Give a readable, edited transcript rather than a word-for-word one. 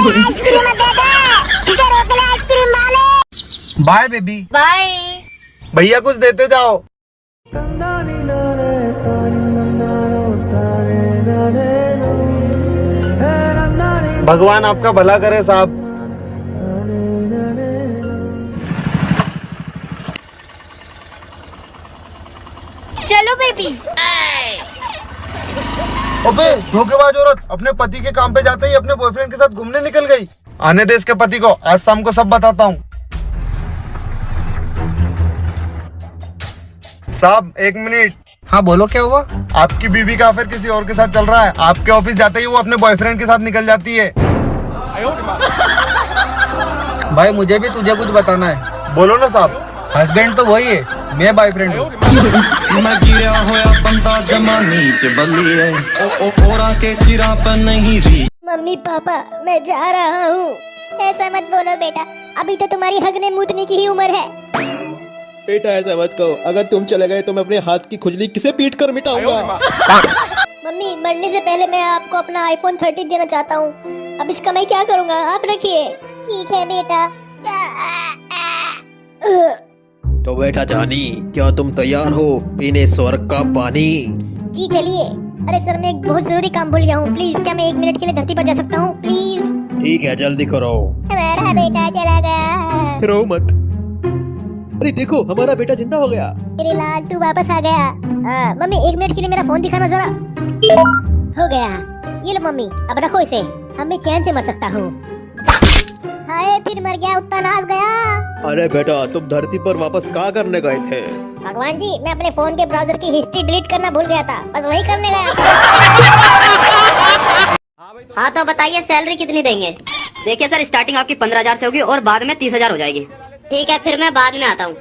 Ice cream दे दे, तुझे रोक ले आइसक्रीम वाले। Bye baby. बाय। भैया कुछ देते जाओ। भगवान आपका भला करे साहब। चलो बेबी। अबे धोखेबाज औरत अपने पति के काम पे जाते ही अपने बॉयफ्रेंड के साथ घूमने निकल गई। आने दे इसके पति को, आज शाम को सब बताता हूँ। साहब 1 मिनट। हाँ बोलो, क्या हुआ? आपकी बीवी का अफेयर किसी और के साथ चल रहा है। आपके ऑफिस जाते ही वो अपने बॉयफ्रेंड के साथ निकल जाती है। भाई मुझे भी तुझे कुछ बताना है। बोलो ना साहब। हस्बैंड तो वही है, मैं बॉयफ्रेंड हूँ। मैं गिरा होया बंदा जमा नीच बल्ली है ओरा के सिरा पर नहीं री। मम्मी पापा मैं जा रहा हूँ। ऐसा मत बोलो बेटा, अभी तो तुम्हारी हगने मूतने की ही उम्र है। बेटा ऐसा मत कहो, अगर तुम चले गए तो मैं अपने हाथ की खुजली किसे पीट कर मिटाऊंगा। मम्मी मरने से पहले मैं आपको अपना आईफोन 13 देना चाहता हूँ। अब इसका मैं क्या करूँगा, आप रखिए। ठीक है बेटा। तो बेटा जानी, क्या तुम तैयार हो पीने स्वर्ग का पानी? जी चलिए। अरे सर मैं एक बहुत जरूरी काम भूल गया हूँ, प्लीज क्या मैं 1 मिनट के लिए धरती पर जा सकता हूँ प्लीज? ठीक है जल्दी करो। हमारा बेटा चला गया। रो मत। अरे देखो हमारा बेटा जिंदा हो गया। मेरे लाल तू वापस आ गया। मम्मी 1 मिनट के लिए मेरा फोन दिखाना जरा। हो गया, ये लो मम्मी, अब रखो इसे, अब मैं चैन से मर सकता हूँ। हाय फिर मर गया, उत्ता नाच गया। अरे बेटा तुम धरती पर वापस क्या करने गए थे? भगवान जी मैं अपने फोन के ब्राउजर की हिस्ट्री डिलीट करना भूल गया था, बस वही करने गया था। हाँ तो बताइए सैलरी कितनी देंगे? देखिए सर स्टार्टिंग आपकी 15,000 से होगी और बाद में 30,000 हो जाएगी। ठीक है फिर मैं बाद में आता हूँ।